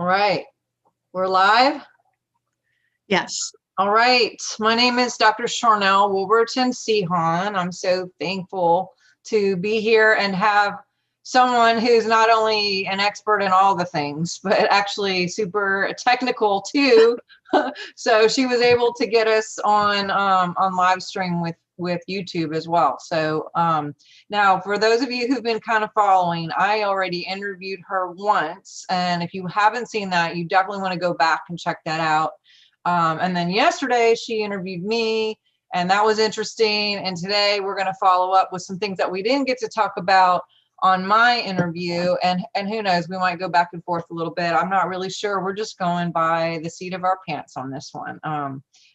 All right, we're live. Yes. All right, my name is Dr. Sharnael Wolverton-Sehon. I'm so thankful to be here and have someone who's not only an expert in all the things, but actually super technical too. So she was able to get us on live stream with YouTube as well. So now for those of you who've been kind of following, I already interviewed her once, and if you haven't seen that, you definitely want to go back and check that out. And then yesterday she interviewed me, and that was interesting. And today we're going to follow up with some things that we didn't get to talk about on my interview. And who knows, we might go back and forth a little bit. I'm not really sure. We're just going by the seat of our pants on this one.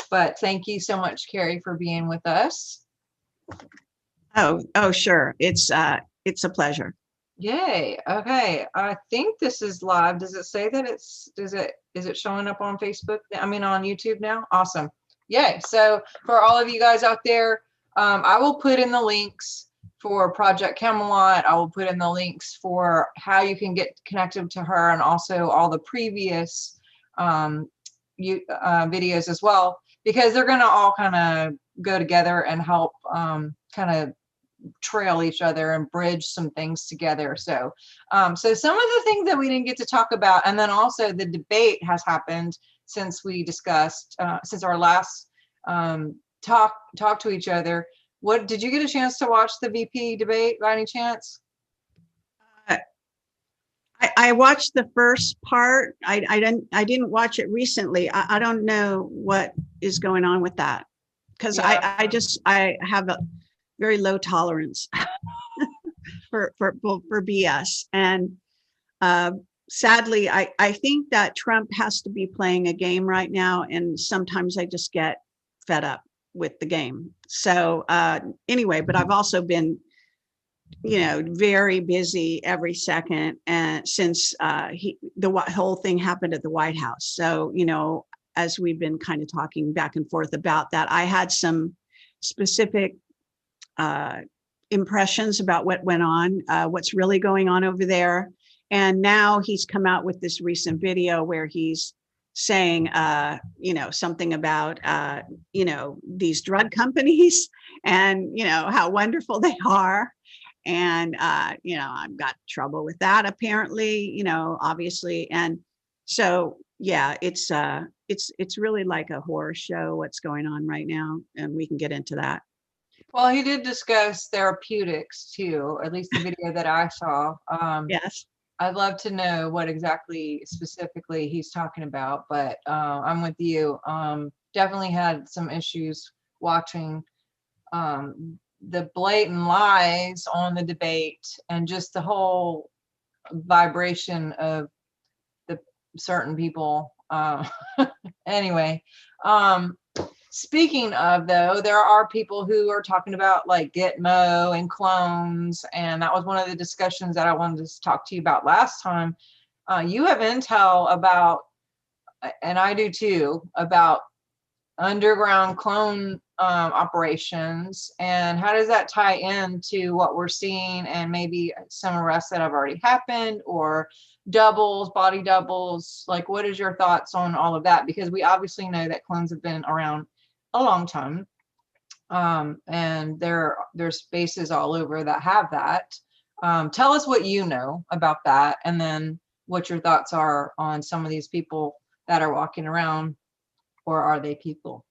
But thank you so much, Kerry, for being with us. Oh, sure. It's a pleasure. Yay. Okay. I think this is live. Does it say that is it showing up on Facebook? I mean, on YouTube now? Awesome. Yay. So for all of you guys out there, I will put in the links for Project Camelot. I will put in the links for how you can get connected to her, and also all the previous videos as well, because they're going to all kind of go together and help kind of trail each other and bridge some things together. So so some of the things that we didn't get to talk about, and then also the debate has happened since we discussed since our last talk to each other. What did you get a chance to watch the VP debate by any chance? I watched the first part. I didn't watch it recently. I don't know what is going on with that, because yeah. I have a very low tolerance for BS, and sadly I think that Trump has to be playing a game right now, and sometimes I just get fed up with the game. So anyway, but I've also been very busy every second, and since the whole thing happened at the White House. So as we've been kind of talking back and forth about that, I had some specific impressions about what went on, what's really going on over there. And now he's come out with this recent video where he's saying, something about, these drug companies and, how wonderful they are. And, I've got trouble with that apparently, obviously. And so, yeah, it's really like a horror show, what's going on right now. And we can get into that. Well, he did discuss therapeutics too, at least the video that I saw. Yes. I'd love to know what exactly specifically he's talking about, but I'm with you. Definitely had some issues watching the blatant lies on the debate, and just the whole vibration of the certain people. Anyway, speaking of, though, there are people who are talking about like Gitmo and clones, and that was one of the discussions that I wanted to talk to you about last time. You have intel about, and I do too, about underground clone operations, and how does that tie into what we're seeing, and maybe some arrests that have already happened, or doubles, body doubles? Like, what is your thoughts on all of that? Because we obviously know that clones have been around a long time, and there's spaces all over that have that. Tell us what you know about that, and then what your thoughts are on some of these people that are walking around, or are they people?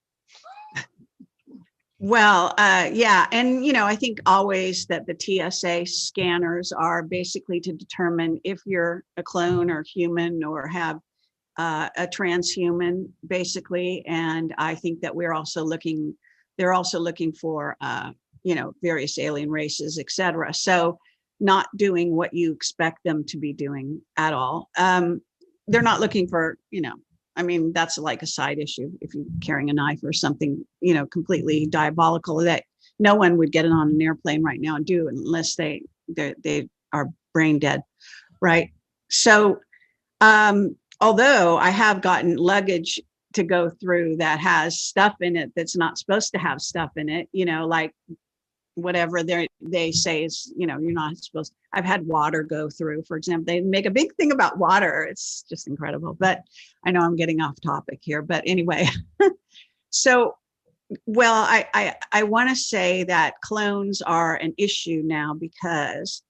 Well, yeah. And, I think always that the TSA scanners are basically to determine if you're a clone or human, or have a transhuman, basically. And I think that they're also looking for, various alien races, etc. So not doing what you expect them to be doing at all. They're not looking for, that's like a side issue. If you're carrying a knife or something, completely diabolical, that no one would get it on an airplane right now and do, unless they are brain dead, right? So, although I have gotten luggage to go through that has stuff in it that's not supposed to have stuff in it, like whatever they say is, you're not supposed to. I've had water go through, for example. They make a big thing about water. It's just incredible. But I know I'm getting off topic here. But anyway, so, well, I want to say that clones are an issue now because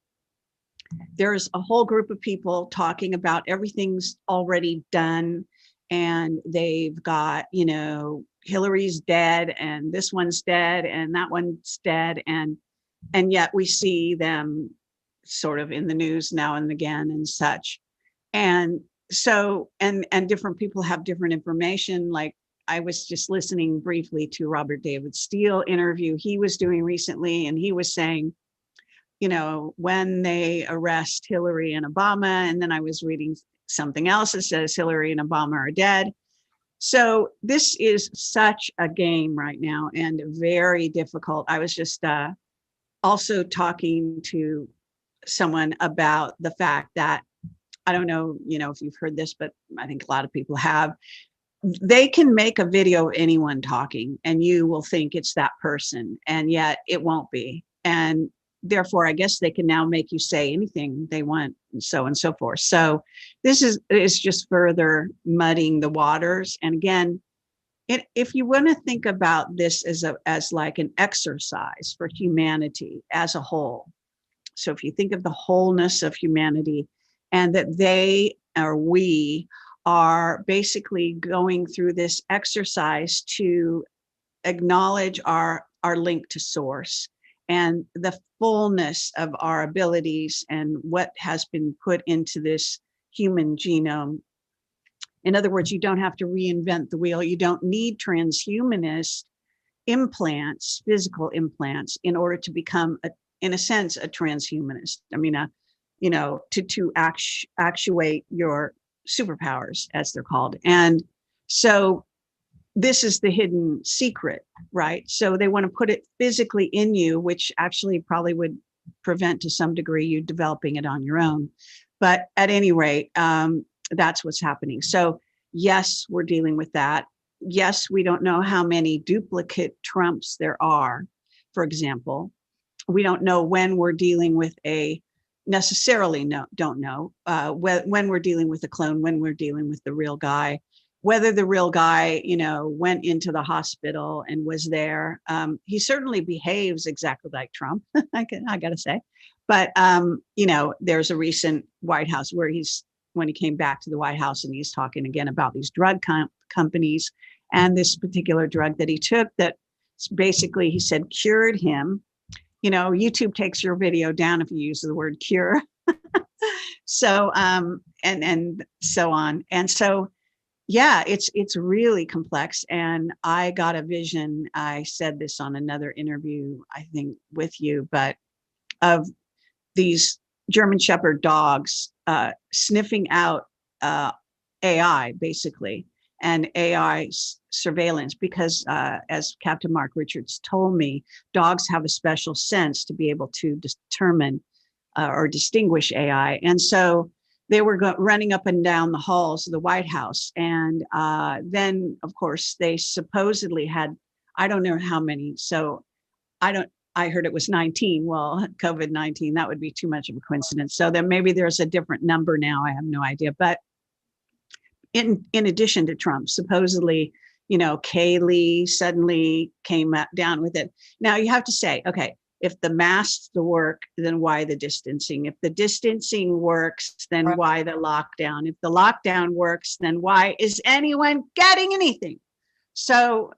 there's a whole group of people talking about everything's already done, and they've got, Hillary's dead and this one's dead and that one's dead, and yet we see them sort of in the news now and again and such. And so, and different people have different information. Like, I was just listening briefly to Robert David Steele interview he was doing recently, and he was saying, when they arrest Hillary and Obama, and then I was reading something else that says Hillary and Obama are dead. So this is such a game right now and very difficult. I was just also talking to someone about the fact that, I don't know, if you've heard this, but I think a lot of people have, they can make a video of anyone talking and you will think it's that person, and yet it won't be. And therefore, I guess they can now make you say anything they want, and so forth. So this is just further muddying the waters. And again, if you want to think about this as like an exercise for humanity as a whole. So if you think of the wholeness of humanity, and that they or we are basically going through this exercise to acknowledge our link to source and the fullness of our abilities and what has been put into this human genome. In other words, you don't have to reinvent the wheel. You don't need transhumanist implants, physical implants, in order to become, in a sense, a transhumanist. I mean, to actuate your superpowers, as they're called. And so this is the hidden secret, right? So they want to put it physically in you, which actually probably would prevent to some degree you developing it on your own. But at any rate, that's what's happening. So yes, we're dealing with that. Yes, we don't know how many duplicate Trumps there are, for example. We don't know when we're dealing with don't know when we're dealing with a clone, when we're dealing with the real guy, whether the real guy, went into the hospital and was there. He certainly behaves exactly like Trump, I got to say. But, there's a recent White House where when he came back to the White House, and he's talking again about these drug companies and this particular drug that he took that basically, he said, cured him. YouTube takes your video down if you use the word cure. So, and so on. And so, yeah, it's really complex. And I got a vision. I said this on another interview, I think with you, but of these German Shepherd dogs sniffing out AI, basically, and AI surveillance, because as Captain Mark Richards told me, dogs have a special sense to be able to determine or distinguish AI. And so they were running up and down the halls of the White House. And then, of course, they supposedly had, I don't know how many. So I heard it was 19. Well, COVID-19, that would be too much of a coincidence. So then maybe there's a different number now. I have no idea. But in addition to Trump, supposedly, Kaylee suddenly came down with it. Now you have to say, okay, if the masks work, then why the distancing? If the distancing works, then why the lockdown? If the lockdown works, then why is anyone getting anything? So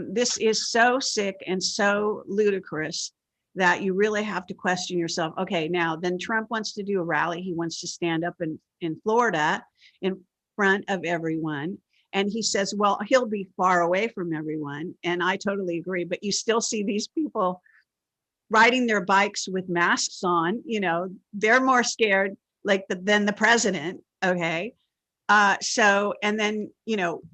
this is so sick and so ludicrous that you really have to question yourself. Okay, now then Trump wants to do a rally. He wants to stand up in Florida in front of everyone. And he says, well, he'll be far away from everyone. And I totally agree. But you still see these people riding their bikes with masks on. They're more scared than the president. Okay. So, and then,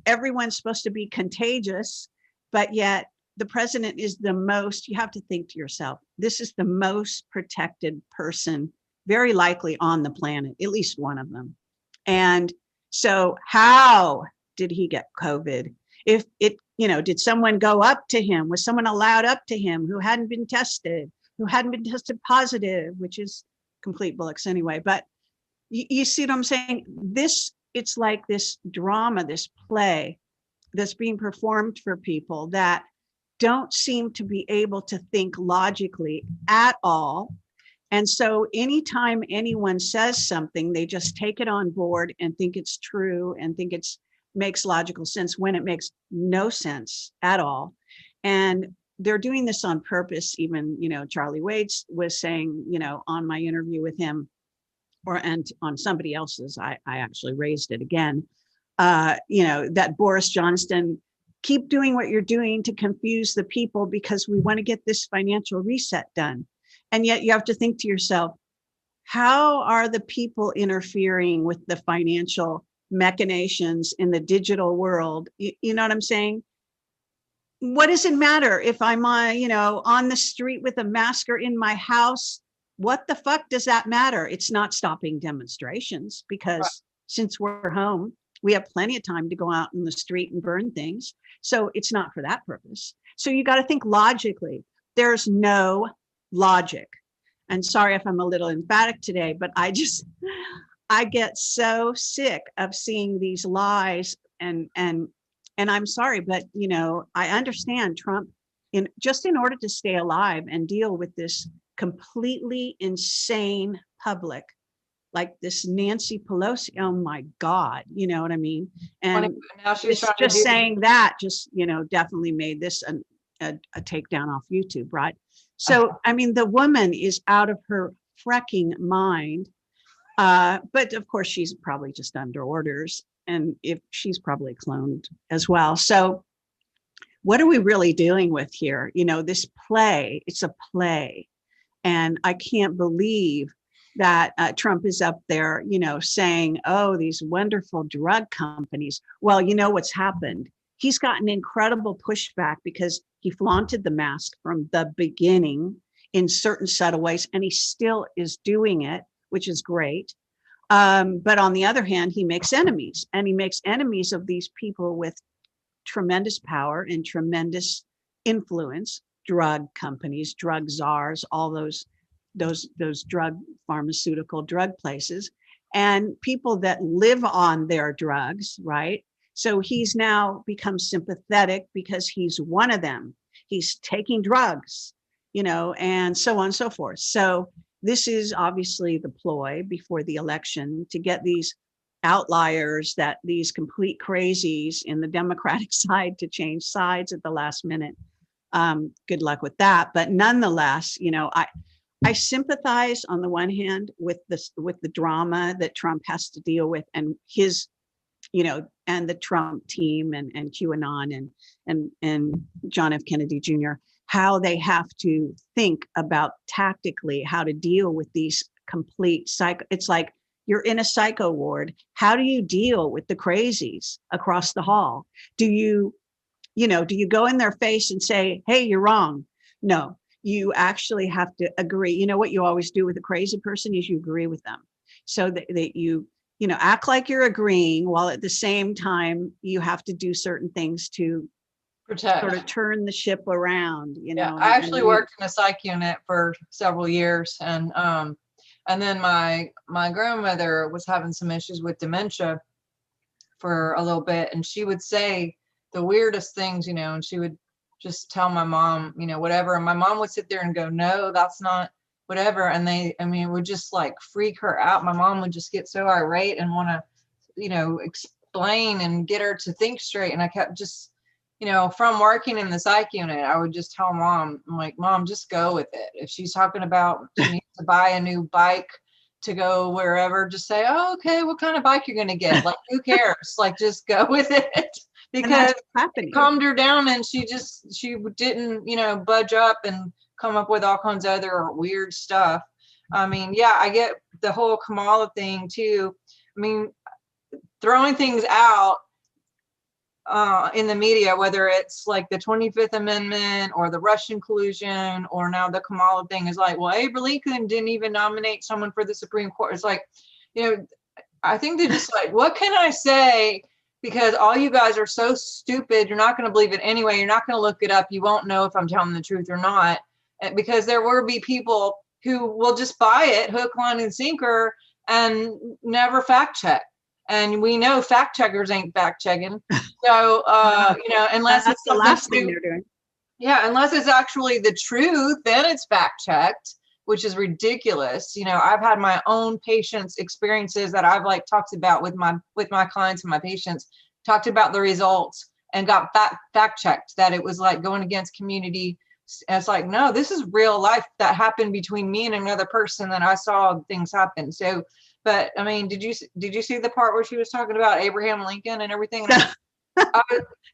everyone's supposed to be contagious, but yet the president is you have to think to yourself, this is the most protected person, very likely on the planet, at least one of them. And so how did he get COVID? If it, did someone go up to him? Was someone allowed up to him who hadn't been tested? who hadn't been tested positive, which is complete bullocks anyway. But you see what I'm saying? It's like this drama, this play that's being performed for people that don't seem to be able to think logically at all. And so anytime anyone says something, they just take it on board and think it's true and think it's makes logical sense when it makes no sense at all. And they're doing this on purpose. Even, Charlie Waits was saying, on my interview with him, and on somebody else's, I actually raised it again, that Boris Johnson, keep doing what you're doing to confuse the people because we want to get this financial reset done. And yet you have to think to yourself, how are the people interfering with the financial machinations in the digital world? You know what I'm saying? What does it matter if I'm on the street with a mask or in my house? What the fuck does that matter? It's not stopping demonstrations because since we're home, we have plenty of time to go out in the street and burn things. So it's not for that purpose. So you got to think logically. There's no logic. And sorry if I'm a little emphatic today, but I get so sick of seeing these lies and I'm sorry, but I understand Trump in order to stay alive and deal with this completely insane public, like this Nancy Pelosi. Oh my God, you know what I mean? And now she's just saying that definitely made this a takedown off YouTube, right? So, I mean, the woman is out of her fricking mind. But of course, she's probably just under orders, and if she's probably cloned as well. So what are we really dealing with here? This play, it's a play. And I can't believe that Trump is up there, saying, oh, these wonderful drug companies. Well, what's happened? He's gotten incredible pushback because he flaunted the mask from the beginning in certain subtle ways, and he still is doing it, which is great. But on the other hand, he makes enemies, and he makes enemies of these people with tremendous power and tremendous influence. Drug companies, drug czars, all those pharmaceutical drug places, and people that live on their drugs, right? So he's now become sympathetic because he's one of them. He's taking drugs, and so on and so forth. So this is obviously the ploy before the election to get these outliers, that these complete crazies in the Democratic side, to change sides at the last minute. Good luck with that. But nonetheless, I sympathize on the one hand with the drama that Trump has to deal with, and his, and the Trump team and QAnon and John F. Kennedy Jr., how they have to think about tactically how to deal with these complete psycho. It's like you're in a psycho ward. How do you deal with the crazies across the hall? Do you go in their face and say, hey, you're wrong? No, you actually have to agree. What you always do with a crazy person is you agree with them, so that you act like you're agreeing, while at the same time you have to do certain things to protect, sort of turn the ship around. Yeah, I actually worked in a psych unit for several years, and then my grandmother was having some issues with dementia for a little bit, and she would say the weirdest things, and she would just tell my mom, whatever. And my mom would sit there and go, no, that's not whatever. And it would just like freak her out. My mom would just get so irate and want to, explain and get her to think straight. And I kept just, from working in the psych unit, I would just tell mom, I'm like, Mom, just go with it. If she's talking about she needs to buy a new bike to go wherever, just say, oh, okay, what kind of bike you're going to get? Like, who cares? Like, just go with it. Because it calmed her down, and she didn't, budge up and come up with all kinds of other weird stuff. Yeah, I get the whole Kamala thing too. Throwing things out in the media, whether it's like the 25th Amendment or the Russian collusion, or now the Kamala thing, is like, well, Abraham Lincoln didn't even nominate someone for the Supreme Court. It's like, I think they're just like, what can I say? Because all you guys are so stupid, you're not going to believe it anyway. You're not going to look it up. You won't know if I'm telling the truth or not. because there will be people who will just buy it hook, line, and sinker and never fact check. And we know fact checkers ain't fact checking. So, unless that's it's the last thing they're doing. Yeah, unless it's actually the truth, then it's fact checked, which is ridiculous. I've had my own patients' experiences that I've talked about with my clients and my patients, talked about the results and got fact checked that it was going against community. It's no, this is real life that happened between me and another person that I saw things happen. So, but I mean, did you see the part where she was talking about Abraham Lincoln and everything?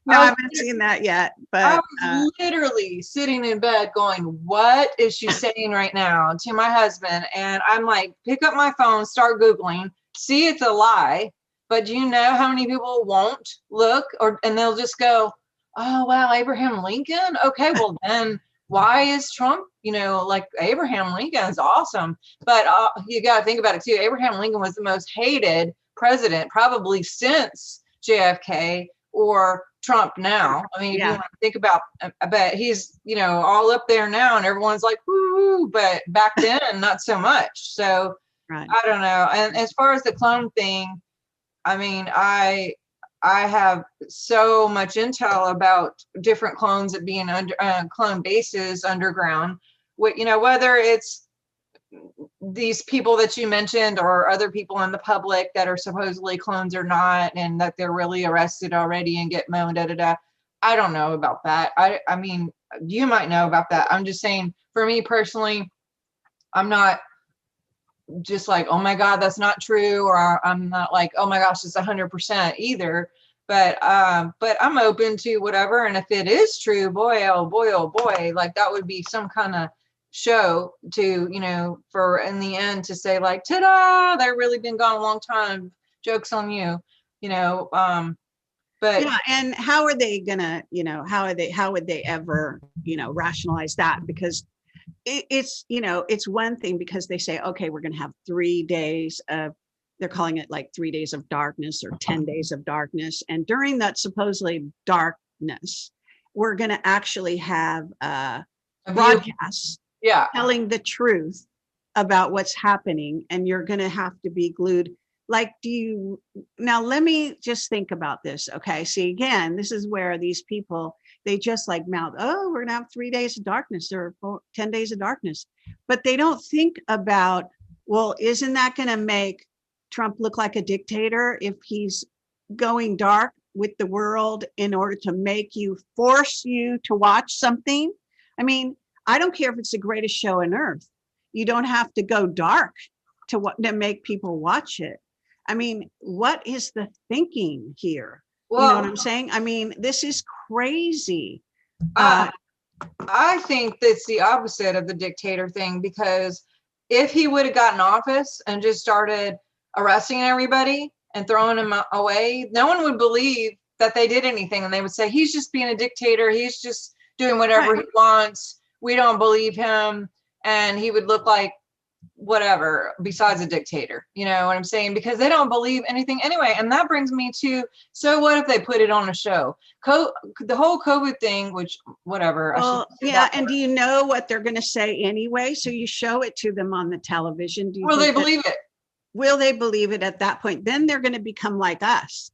No, I haven't seen that yet, but I was literally sitting in bed going, what is she saying right now to my husband? And I'm pick up my phone, start Googling, see it's a lie. But do you know how many people won't look and they'll just go, oh, wow, Abraham Lincoln? Okay, well then why is Trump, Abraham Lincoln is awesome. But you got to think about it too. Abraham Lincoln was the most hated president probably since JFK or Trump now. I mean, if you want to think about, I bet he's, all up there now and everyone's like, woo, but back then, not so much. So right. I don't know. And as far as the clone thing, I mean, I have so much intel about different clones that being under clone bases underground. Whether it's these people that you mentioned or other people in the public that are supposedly clones or not, and that they're really arrested already and get moaned da. I don't know about that. I mean, you might know about that. I'm just saying, for me personally, I'm not just oh my God, that's not true, or I'm not oh my gosh, it's 100% either. But I'm open to whatever. And if it is true, boy, oh boy, that would be some kind of show to, for in the end to say ta-da, they've really been gone a long time. Joke's on you, but yeah. And how are they gonna, how would they ever, rationalize that? Because it's one thing because they say, okay, we're going to have 3 days of, they're calling it 3 days of darkness or 10 days of darkness. And during that supposedly darkness, we're going to actually have broadcasts telling the truth about what's happening. And you're going to have to be glued. Now let me just think about this. Okay. See, again, this is where these people, they just mouth, oh, we're going to have 3 days of darkness or 10 days of darkness. But they don't think about, well, isn't that going to make Trump look like a dictator if he's going dark with the world in order to force you to watch something? I mean, I don't care if it's the greatest show on earth. You don't have to go dark to make people watch it. I mean, what is the thinking here? Well, you know what I'm saying? I mean, this is crazy. I think that's the opposite of the dictator thing, because if he would have gotten office and just started arresting everybody and throwing them away, no one would believe that they did anything. And they would say, he's just being a dictator. He's just doing whatever he wants. We don't believe him. And he would look like whatever besides a dictator. You know what I'm saying? Because they don't believe anything anyway. And that brings me to, so what if they put it on a show? The whole COVID thing, which whatever. Well, yeah. And do you know what they're going to say anyway? So you show it to them on the television. Will they believe it? Will they believe it at that point? Then they're going to become like us.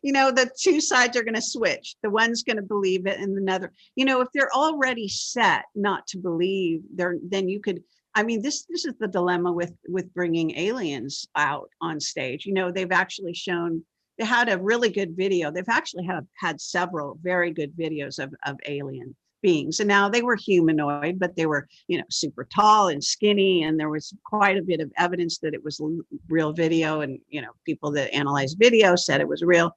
You know, the two sides are going to switch. The one's going to believe it and another, you know, if they're already set not to believe, then you could, I mean, this is the dilemma with bringing aliens out on stage. You know, they've actually shown, they had a really good video. They've actually had several very good videos of alien beings. And now they were humanoid, but they were, you know, super tall and skinny. And there was quite a bit of evidence that it was real video. And, you know, people that analyzed video said it was real.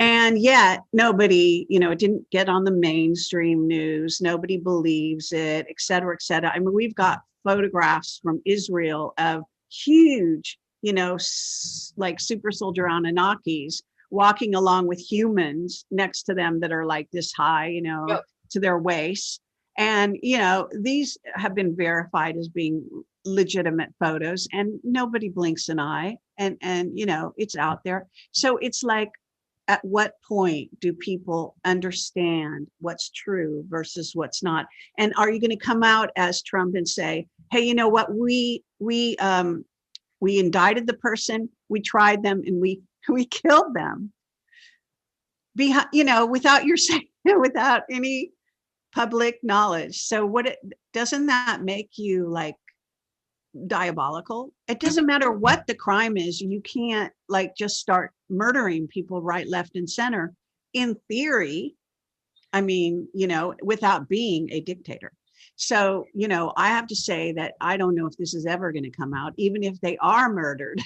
And yet nobody, you know, it didn't get on the mainstream news. Nobody believes it, et cetera, et cetera. I mean, we've got photographs from Israel of huge, you know, like super soldier Anunnakis walking along with humans next to them that are like this high, you know, yep, to their waist. And, you know, these have been verified as being legitimate photos, and nobody blinks an eye. And, you know, it's out there. So it's like, at what point do people understand what's true versus what's not? And are you going to come out as Trump and say, hey, you know what, we indicted the person, we tried them, and we killed them, behind, without your say, without any public knowledge. So doesn't that make you like diabolical? It doesn't matter what the crime is. You can't like just start murdering people right, left, and center, in theory. I mean, without being a dictator. So, I have to say that I don't know if this is ever going to come out, even if they are murdered.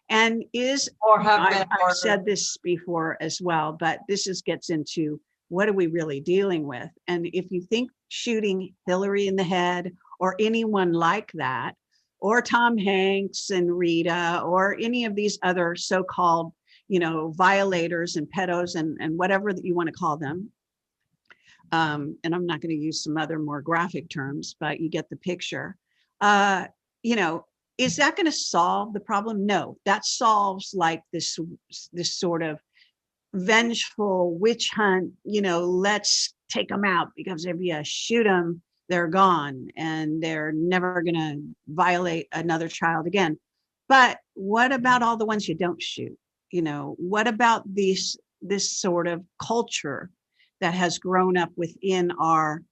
And I've said this before as well, but this just gets into what are we really dealing with? And if you think shooting Hillary in the head or anyone like that, or Tom Hanks and Rita, or any of these other so-called, violators and pedos and whatever that you want to call them. And I'm not going to use some other more graphic terms, but you get the picture. Is that going to solve the problem? No, that solves like this sort of vengeful witch hunt, let's take them out, because if you shoot them, they're gone and they're never going to violate another child again. But what about all the ones you don't shoot? What about this sort of culture that has grown up within our,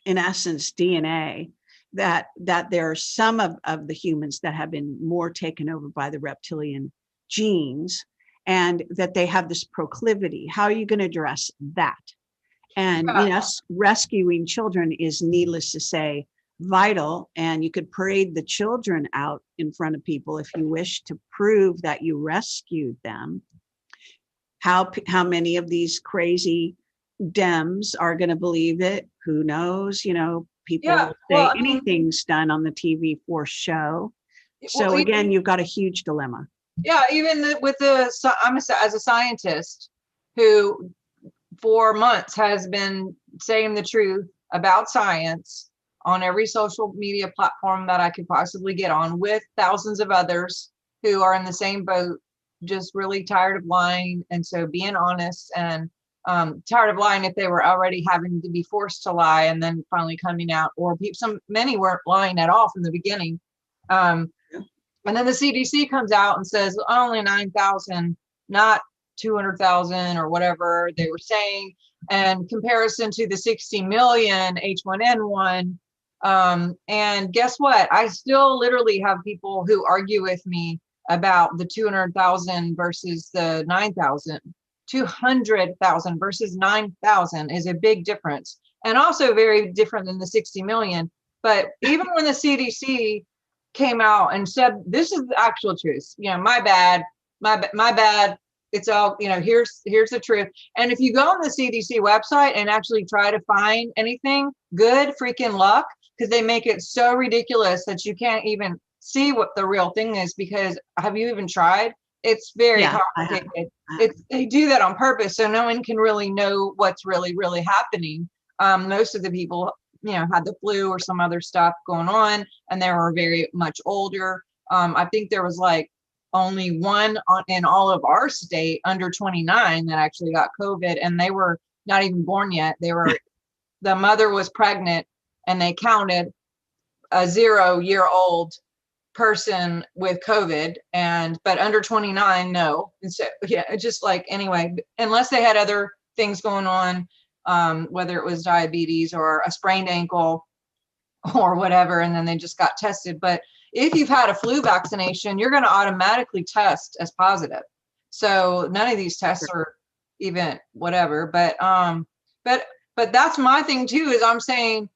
in essence, DNA, that there are some of the humans that have been more taken over by the reptilian genes, and that they have this proclivity? How are you going to address that? And yes, rescuing children is, needless to say, vital. And you could parade the children out in front of people if you wish to prove that you rescued them. How many of these crazy Dems are going to believe it? Who knows? People say anything's done on the TV for show. So again, you've got a huge dilemma. Yeah, even with as a scientist who for months has been saying the truth about science on every social media platform that I could possibly get on, with thousands of others who are in the same boat, just really tired of lying. And so being honest, and tired of lying if they were already having to be forced to lie and then finally coming out, or many weren't lying at all from the beginning. And then the CDC comes out and says only 9,000, not 200,000 or whatever they were saying, and comparison to the 60 million H1N1. And guess what? I still literally have people who argue with me about the 200,000 versus the 9,000. 200,000 versus 9,000 is a big difference, and also very different than the 60 million. But even when the CDC came out and said, this is the actual truth, my bad. It's all, here's the truth. And if you go on the CDC website and actually try to find anything, good freaking luck, because they make it so ridiculous that you can't even see what the real thing is. Because have you even tried? It's very complicated. They do that on purpose, so no one can really know what's really, really happening. Most of the people, had the flu or some other stuff going on, and they were very much older. I think there was like only one in all of our state under 29 that actually got COVID, and they were not even born yet. The mother was pregnant, and they counted a 0-year-old person with COVID, but under 29, no. And so, it's just like, anyway, unless they had other things going on, whether it was diabetes or a sprained ankle or whatever, and then they just got tested. But if you've had a flu vaccination, you're going to automatically test as positive. So none of these tests are even whatever. But that's my thing too, is I'm saying,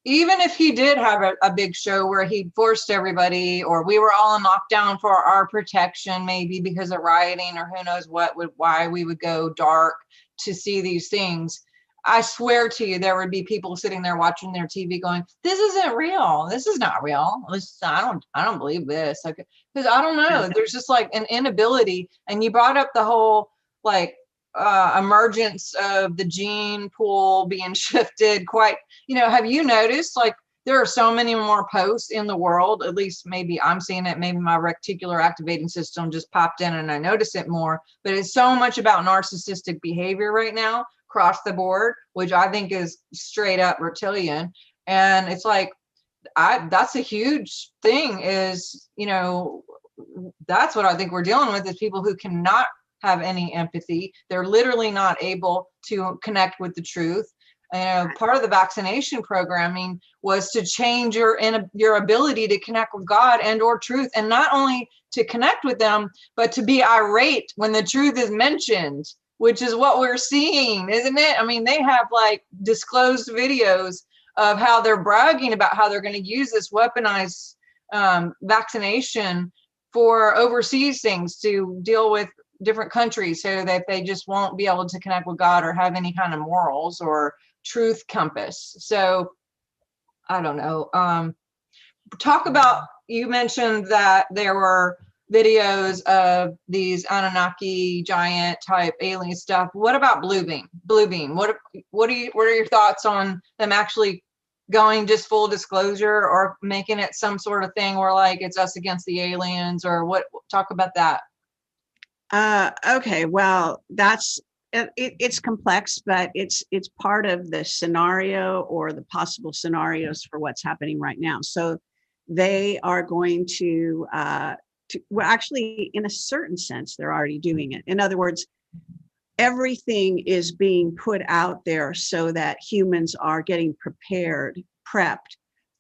even if he did have a big show where he forced everybody, or we were all in lockdown for our protection, maybe because of rioting or who knows why we would go dark to see these things, I swear to you, there would be people sitting there watching their TV going, this isn't real. This is not real. I don't believe this. Because I don't know. There's just like an inability. And you brought up the whole like emergence of the gene pool being shifted quite, have you noticed, like, there are so many more posts in the world. At least maybe I'm seeing it. Maybe my reticular activating system just popped in and I notice it more. But it's so much about narcissistic behavior right now across the board, which I think is straight up reptilian. And it's like, that's a huge thing is, you know, that's what I think we're dealing with is people who cannot have any empathy. They're literally not able to connect with the truth. Part of the vaccination programming was to change your ability to connect with God and or truth, and not only to connect with them, but to be irate when the truth is mentioned, which is what we're seeing, isn't it? I mean, they have like disclosed videos of how they're bragging about how they're going to use this weaponized vaccination for overseas things to deal with different countries so that they just won't be able to connect with God or have any kind of morals or truth compass. So I don't know. Talk about, you mentioned that there were videos of these Anunnaki giant type alien stuff. What about Blue Beam? What are your thoughts on them actually going just full disclosure or making it some sort of thing where like it's us against the aliens, or what? Talk about that. Okay, well, it's complex, but it's part of the scenario or the possible scenarios for what's happening right now. So they are going to well, actually, in a certain sense, they're already doing it. In other words, everything is being put out there so that humans are getting prepped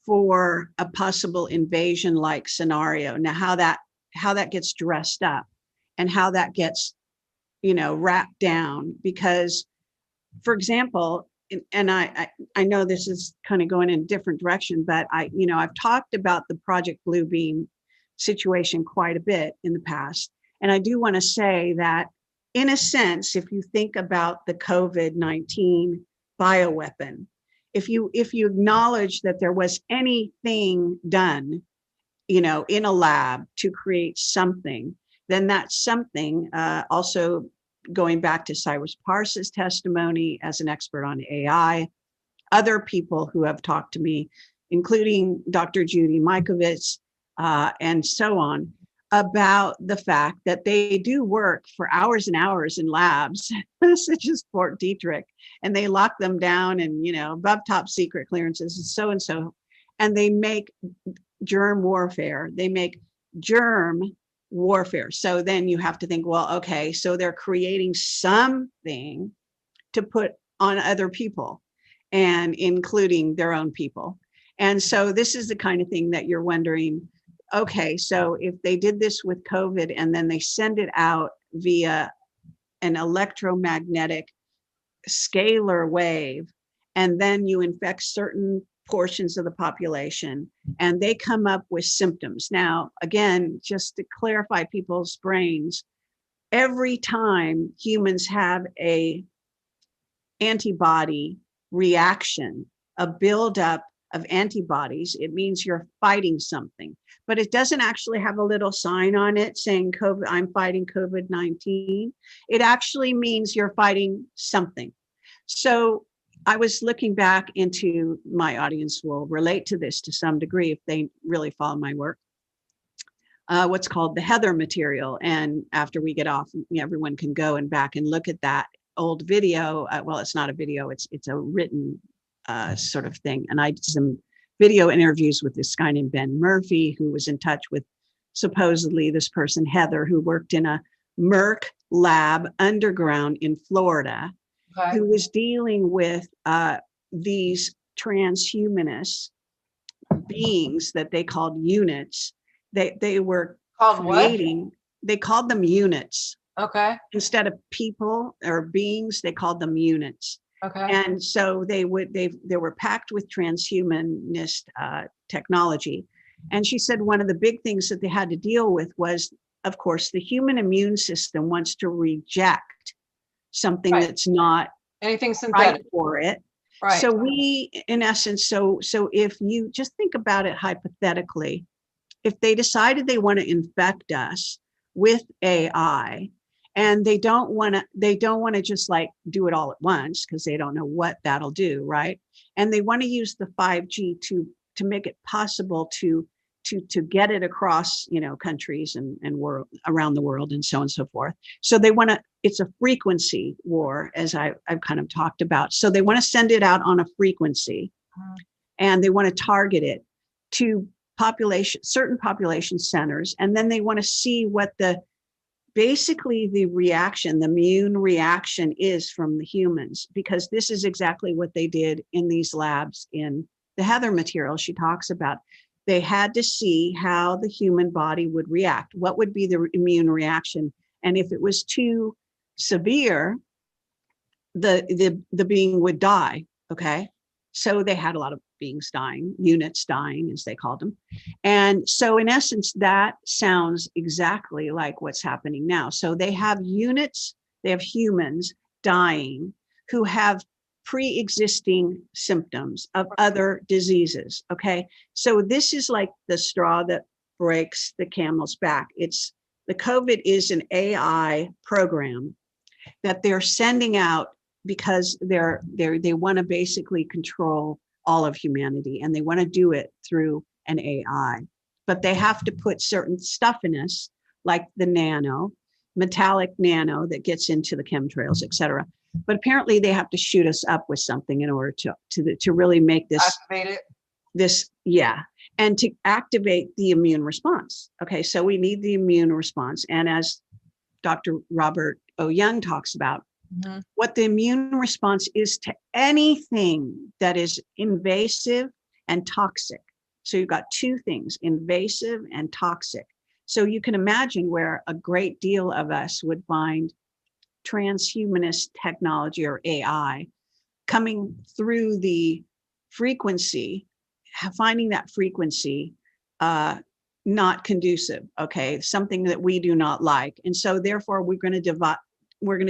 for a possible invasion-like scenario. Now, how that gets dressed up and how that gets, wrapped down, because, for example, and I know this is kind of going in a different direction, but I've talked about the Project Bluebeam situation quite a bit in the past. And I do want to say that, in a sense, if you think about the COVID-19 bioweapon, if you acknowledge that there was anything done, in a lab to create something, then that's something. Also, going back to Cyrus Parse's testimony as an expert on AI, other people who have talked to me, including Dr. Judy Mikovits, and so on, about the fact that they do work for hours and hours in labs, such as Fort Detrick, and they lock them down and, above top secret clearances and so, and they make germ warfare. They make germ warfare. So then you have to think, well, okay, so they're creating something to put on other people, and including their own people. And so this is the kind of thing that you're wondering, okay, so if they did this with COVID and then they send it out via an electromagnetic scalar wave, and then you infect certain portions of the population and they come up with symptoms. Now, again, just to clarify people's brains, every time humans have a antibody reaction, a buildup of antibodies, it means you're fighting something, but it doesn't actually have a little sign on it saying COVID, I'm fighting COVID-19. It actually means you're fighting something. So I was looking back into, my audience will relate to this to some degree if they really follow my work, what's called the Heather material. And after we get off, everyone can go and back and look at that old video. Well, it's not a video, it's a written sort of thing. And I did some video interviews with this guy named Ben Murphy, who was in touch with supposedly this person, Heather, who worked in a Merck lab underground in Florida, okay, who was dealing with these transhumanist beings that they called units. They were called creating, what? They called them units. Okay. Instead of people or beings, they called them units. Okay. And so they were packed with transhumanist technology. And she said one of the big things that they had to deal with was, of course, the human immune system wants to reject something right, that's not anything synthetic right for it. Right. So we, in essence, so if you just think about it hypothetically, if they decided they want to infect us with AI, and they don't want to just like do it all at once because they don't know what that'll do, right? And they want to use the 5G to make it possible to get it across, countries and world around the world and so on and so forth. So they want to, it's a frequency war, as I've kind of talked about. So they want to send it out on a frequency, and they want to target it to certain population centers. And then they want to see what basically the immune reaction is from the humans, because this is exactly what they did in these labs in the Heather material she talks about. They had to see how the human body would react. What would be the immune reaction? And if it was too severe, the being would die. Okay. So they had a lot of beings dying, units dying, as they called them. And so in essence, that sounds exactly like what's happening now. So they have units, they have humans dying who have pre-existing symptoms of other diseases. Okay. So this is like the straw that breaks the camel's back. The COVID is an AI program that they're sending out because they want to basically control all of humanity, and they want to do it through an AI. But they have to put certain stuff in us, like the metallic nano that gets into the chemtrails, et cetera. But apparently they have to shoot us up with something in order to really make this activate it. And to activate the immune response. Okay, so we need the immune response. And as Dr. Robert O. Young talks about, what the immune response is to anything that is invasive and toxic. So you've got two things, invasive and toxic. So you can imagine where a great deal of us would find transhumanist technology or AI coming through the frequency, finding that frequency not conducive, okay, something that we do not like. And so therefore we're going to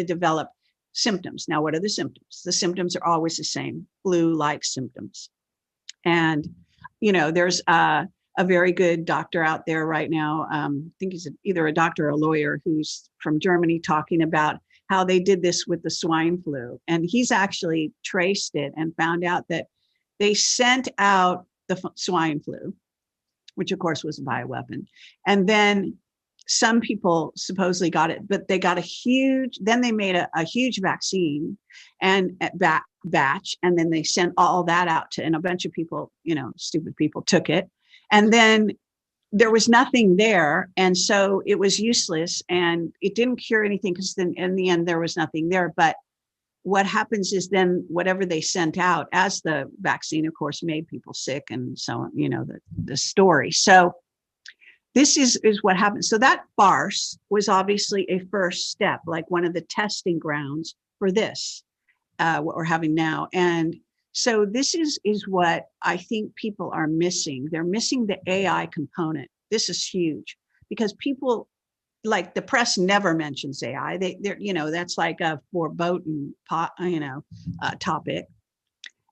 develop symptoms. Now, what are the symptoms? The symptoms are always the same, flu-like symptoms. And, there's a very good doctor out there right now. I think he's either a doctor or a lawyer who's from Germany, talking about how they did this with the swine flu. And he's actually traced it and found out that they sent out the swine flu, which of course was a bioweapon. And then some people supposedly got it, but they got then they made a huge vaccine and batch, and then they sent all that out and a bunch of people, stupid people took it. And then there was nothing there. And so it was useless and it didn't cure anything, because then in the end, there was nothing there. But what happens is then whatever they sent out, as the vaccine, of course, made people sick and so on, the story. So this is what happened. So that farce was obviously a first step, like one of the testing grounds for this, what we're having now. And so this is what I think people are missing. They're missing the AI component. This is huge, because people, like, the press never mentions AI. They're that's like a foreboding topic.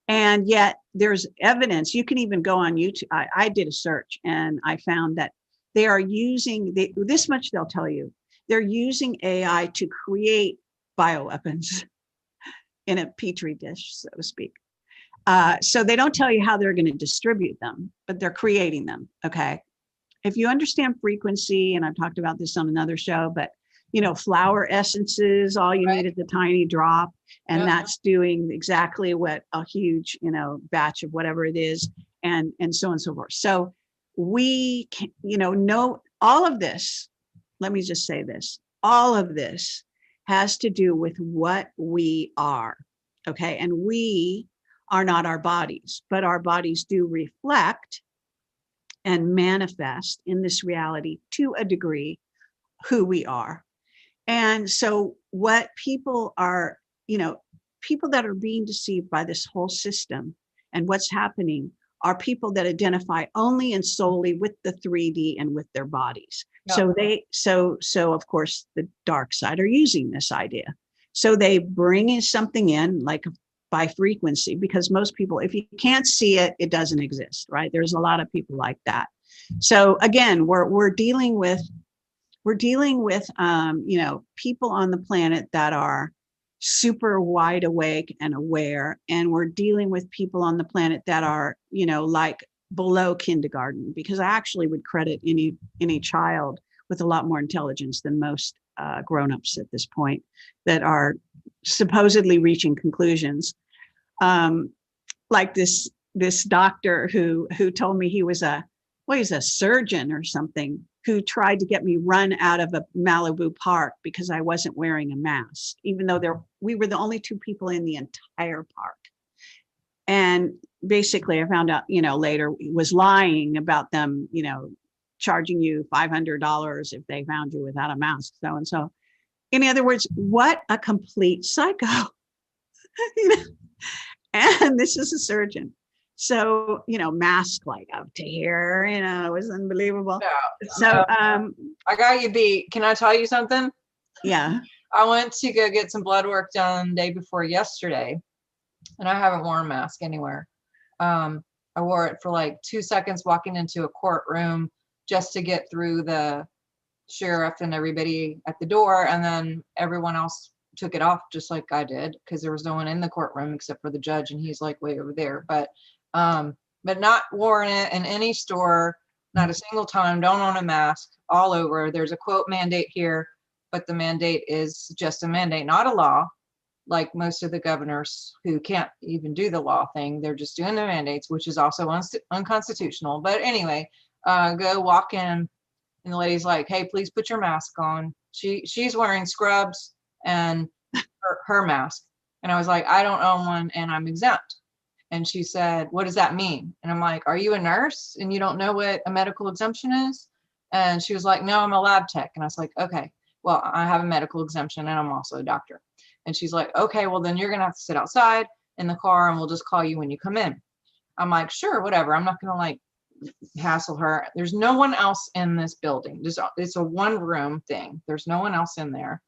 And yet there's evidence. You can even go on YouTube. I did a search and I found that they are using this much they'll tell you. They're using AI to create bioweapons in a petri dish, so to speak. So they don't tell you how they're going to distribute them, but they're creating them. Okay. If you understand frequency, and I've talked about this on another show, but flower essences, all you need is a tiny drop, and that's doing exactly what a huge, batch of whatever it is, and so on and so forth. So we can, know all of this. Let me just say this. All of this has to do with what we are. Okay. And we are not our bodies, but our bodies do reflect and manifest in this reality to a degree who we are. And so what people are, people that are being deceived by this whole system and what's happening are people that identify only and solely with the 3D and with their bodies. Yep. So of course the dark side are using this idea. So they bring in something in, like by frequency, because most people, if you can't see it, it doesn't exist, right? There's a lot of people like that. So again, we're dealing with people on the planet that are super wide awake and aware, and we're dealing with people on the planet that are like below kindergarten, because I actually would credit any child with a lot more intelligence than most grown-ups at this point that are supposedly reaching conclusions. Like this doctor who told me he's a surgeon or something, who tried to get me run out of a Malibu park because I wasn't wearing a mask, even though we were the only two people in the entire park. And basically I found out, later, he was lying about them, charging you $500 if they found you without a mask, so and so. In other words, what a complete psycho. And this is a surgeon. So, mask like up to here, it was unbelievable. Yeah. So I got you beat. Can I tell you something? Yeah. I went to go get some blood work done day before yesterday, and I haven't worn a mask anywhere. I wore it for like 2 seconds walking into a courtroom just to get through the sheriff and everybody at the door, and then everyone else took it off just like I did, because there was no one in the courtroom except for the judge, and he's like way over there. But not worn it in any store, not a single time. Don't own a mask all over. There's a quote mandate here, but the mandate is just a mandate, not a law, like most of the governors who can't even do the law thing. They're just doing the mandates, which is also unconstitutional. But anyway, go walk in, and the lady's like, hey, please put your mask on. She's wearing scrubs and her mask. And I was like, I don't own one and I'm exempt. And she said, what does that mean? And I'm like, are you a nurse and you don't know what a medical exemption is? And she was like, no, I'm a lab tech. And I was like, okay, well, I have a medical exemption and I'm also a doctor. And she's like, okay, well, then you're going to have to sit outside in the car and we'll just call you when you come in. I'm like, sure, whatever. I'm not going to like hassle her. There's no one else in this building. It's a one room thing. There's no one else in there.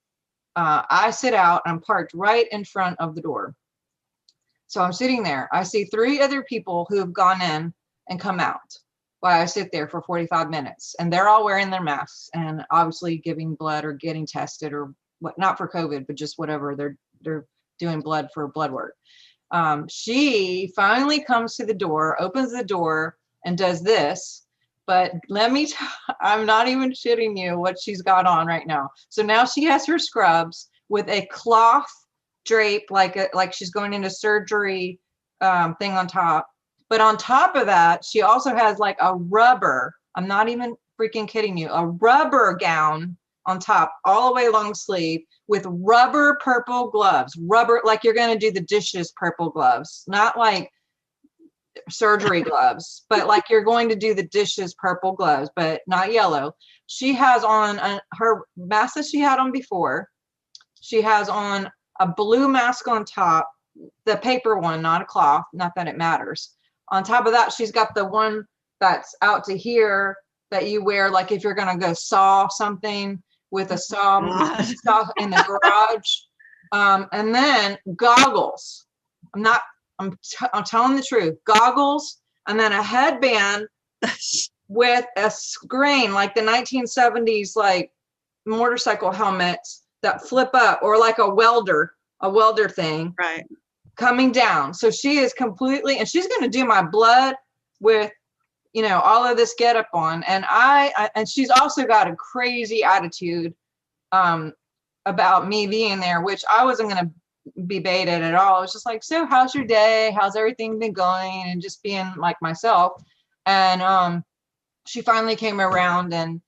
I sit out. I'm parked right in front of the door. So I'm sitting there. I see 3 other people who have gone in and come out while I sit there for 45 minutes. And they're all wearing their masks and obviously giving blood or getting tested or what, not for COVID, but just whatever. They're doing blood for blood work. She finally comes to the door, opens the door and does this. But let me I'm not even shitting you what she's got on right now. So now she has her scrubs with a cloth drape, like she's going into surgery thing on top. But on top of that, she also has like a rubber, I'm not even freaking kidding you, a rubber gown on top, all the way long sleeve with rubber purple gloves, rubber, like you're going to do the dishes purple gloves, not like surgery gloves, but like you're going to do the dishes purple gloves, but not yellow. She has on her mask that she had on before. She has on a blue mask on top, the paper one, not a cloth, not that it matters. On top of that, she's got the one that's out to here that you wear, like if you're going to go saw something with a saw in the garage. And then goggles. I'm telling the truth. Goggles, and then a headband with a screen, like the 1970s, like motorcycle helmets that flip up, or like a welder thing, right, coming down. So she is completely, and she's going to do my blood with, all of this get up on. And and she's also got a crazy attitude about me being there, which I wasn't going to be baited at all. It's just like, so how's your day? How's everything been going? And just being like myself. And she finally came around and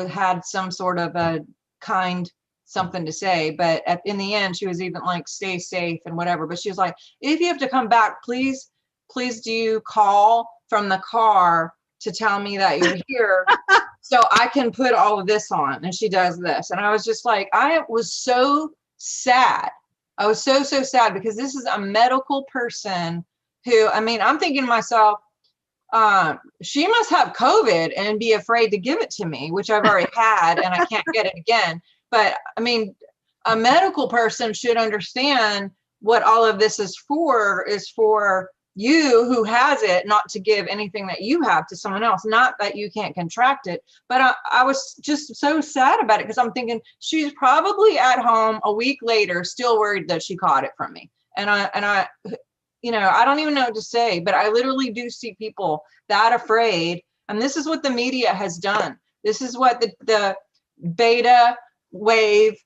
had some sort of a kind something to say, but in the end, she was even like, stay safe and whatever. But she was like, if you have to come back, please do call from the car to tell me that you're here so I can put all of this on. And she does this. And I was just like, I was so sad. I was so sad, because this is a medical person who, I'm thinking to myself, she must have COVID and be afraid to give it to me, which I've already had and I can't get it again. But a medical person should understand what all of this is for you who has it, not to give anything that you have to someone else, not that you can't contract it. But I was just so sad about it, because I'm thinking she's probably at home a week later, still worried that she caught it from me. And I don't even know what to say, but I literally do see people that afraid. And this is what the media has done. This is what the beta wave,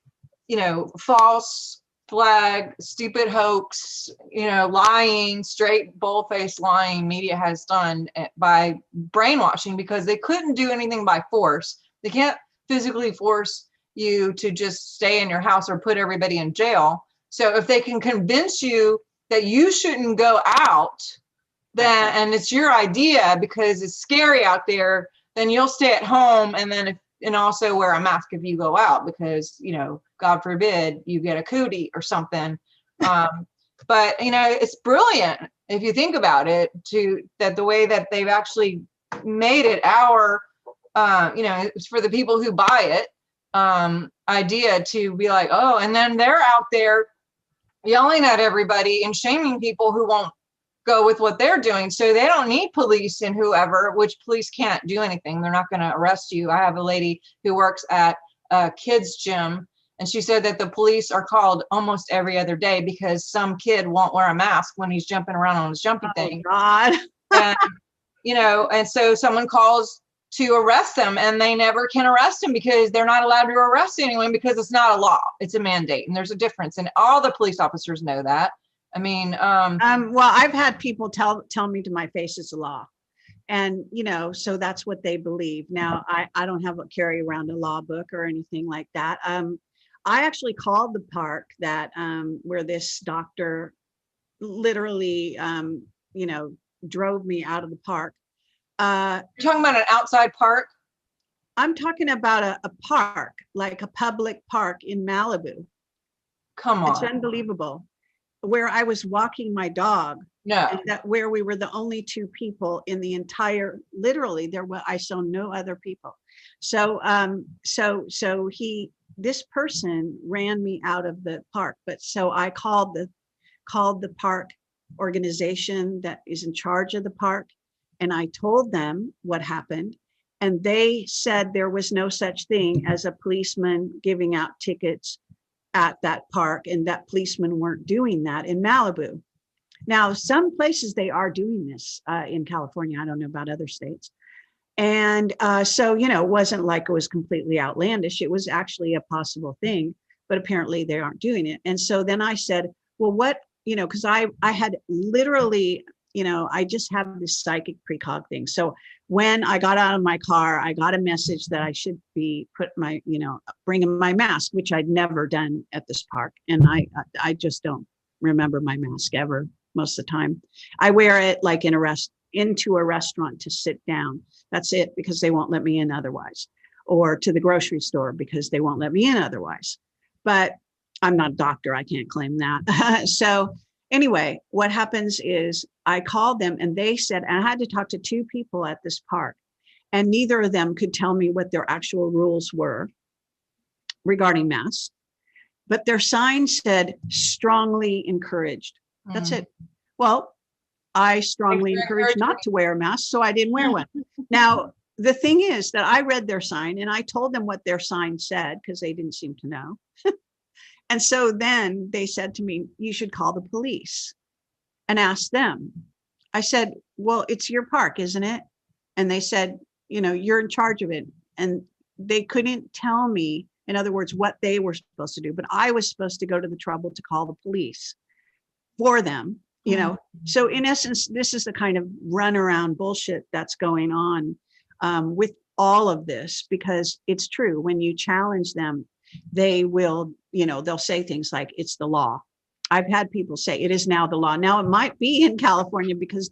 false flag, stupid hoax, lying, straight bull-faced lying media has done by brainwashing, because they couldn't do anything by force. They can't physically force you to just stay in your house or put everybody in jail. So if they can convince you that you shouldn't go out, then, and it's your idea because it's scary out there, then you'll stay at home, and also wear a mask if you go out, because, God forbid you get a cootie or something. But, it's brilliant if you think about it, that the way that they've actually made it it's for the people who buy it, idea to be like, oh, and then they're out there yelling at everybody and shaming people who won't go with what they're doing. So they don't need police and whoever, which police can't do anything. They're not going to arrest you. I have a lady who works at a kids gym, and she said that the police are called almost every other day because some kid won't wear a mask when he's jumping around on his jumping thing. God. And, and so someone calls to arrest them, and they never can arrest him because they're not allowed to arrest anyone, because it's not a law, it's a mandate. And there's a difference, and all the police officers know that. I mean, well, I've had people tell me to my face it's a law, and so that's what they believe. Now, I don't carry around a law book or anything like that. I actually called the park that where this doctor literally drove me out of the park. You're talking about an outside park? I'm talking about a park, like a public park in Malibu. Come on. It's unbelievable. Where I was walking my dog. No. Where we were the only two people in the entire, literally I saw no other people. So this person ran me out of the park. But so I called the park organization that is in charge of the park, and I told them what happened, and they said there was no such thing as a policeman giving out tickets at that park, and that policemen weren't doing that in Malibu. Now, some places they are doing this in California. I don't know about other states. And so, it wasn't like it was completely outlandish. It was actually a possible thing, but apparently they aren't doing it. And so then I said, well, what, because I had literally, I just have this psychic precog thing. So when I got out of my car, I got a message that I should be bringing my mask, which I'd never done at this park. And I just don't remember my mask ever most of the time. I wear it like into a restaurant to sit down. That's it, because they won't let me in otherwise. Or to the grocery store because they won't let me in otherwise. But I'm not a doctor, I can't claim that. So anyway, what happens is I called them, and they said, and I had to talk to two people at this park, and neither of them could tell me what their actual rules were regarding masks, but their sign said strongly encouraged. That's it. Well, I strongly encourage not to wear a mask, so I didn't wear one. Now, the thing is that I read their sign, and I told them what their sign said because they didn't seem to know. And so then they said to me, you should call the police and ask them. I said, well, it's your park, isn't it? And they said, you're in charge of it. And they couldn't tell me, in other words, what they were supposed to do, but I was supposed to go to the trouble to call the police for them, So in essence, this is the kind of runaround bullshit that's going on with all of this, because it's true. When you challenge them, they will, they'll say things like, it's the law. I've had people say it is now the law. Now it might be in California because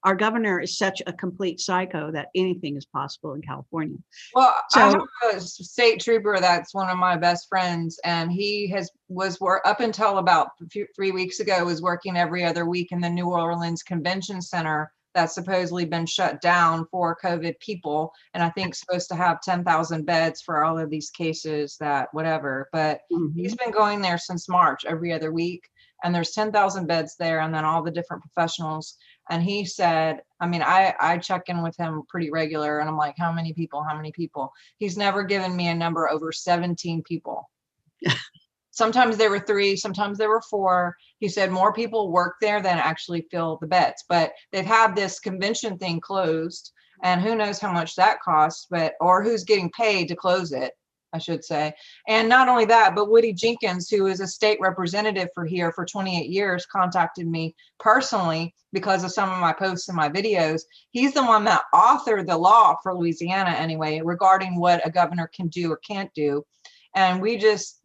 our governor is such a complete psycho that anything is possible in California. Well, I have a state trooper that's one of my best friends, and he was up until about 3 weeks ago, was working every other week in the New Orleans Convention Center that's supposedly been shut down for COVID people, and I think supposed to have 10,000 beds for all of these cases, that whatever. But he's been going there since March every other week, and there's 10,000 beds there, and then all the different professionals. And he said, I check in with him pretty regular, and I'm like, how many people? He's never given me a number over 17 people. Sometimes there were 3, sometimes there were 4. He said more people work there than actually fill the beds, but they've had this convention thing closed, and who knows how much that costs, or who's getting paid to close it, I should say. And not only that, but Woody Jenkins, who is a state representative for here for 28 years, contacted me personally because of some of my posts and my videos. He's the one that authored the law for Louisiana anyway, regarding what a governor can do or can't do. And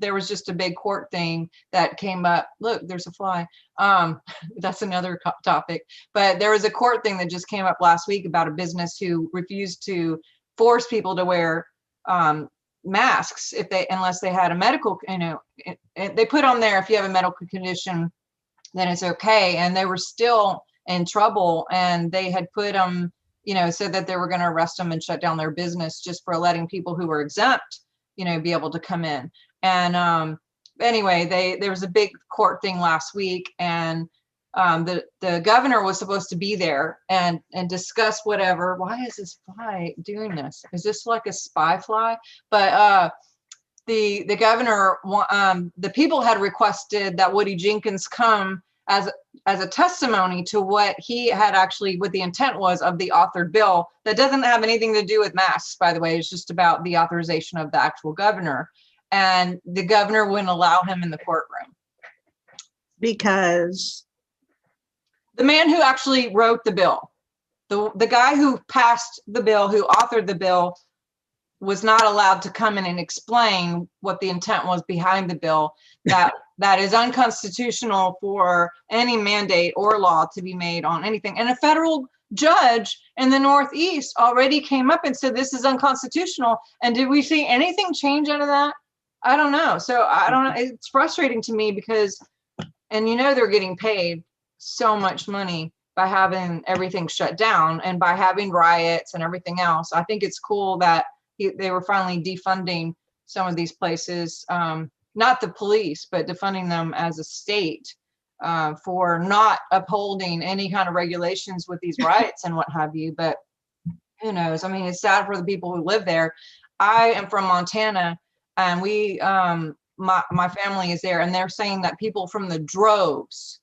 there was just a big court thing that came up. Look, there's a fly. That's another topic. But there was a court thing that just came up last week about a business who refused to force people to wear masks unless they had a medical, they put on there, if you have a medical condition, then it's okay. And they were still in trouble, and they had put them, said that they were going to arrest them and shut down their business just for letting people who were exempt be able to come in. And anyway, there was a big court thing last week, and the governor was supposed to be there and discuss whatever. Why is this fly doing this? Is this like a spy fly? But the governor, the people had requested that Woody Jenkins come as a testimony to what he had actually, what the intent was of the authored bill. That doesn't have anything to do with masks, by the way. It's just about the authorization of the actual governor. And the governor wouldn't allow him in the courtroom. Because? The man who actually wrote the bill, the guy who passed the bill, who authored the bill, was not allowed to come in and explain what the intent was behind the bill, that is unconstitutional for any mandate or law to be made on anything. And a federal judge in the Northeast already came up and said this is unconstitutional. And did we see anything change out of that? I don't know. So I don't know. It's frustrating to me because, and they're getting paid so much money by having everything shut down and by having riots and everything else. I think it's cool that they were finally defunding some of these places, not the police, but defunding them as a state for not upholding any kind of regulations with these riots and what have you. But who knows? I mean, it's sad for the people who live there. I am from Montana, and my family is there, and they're saying that people from the droves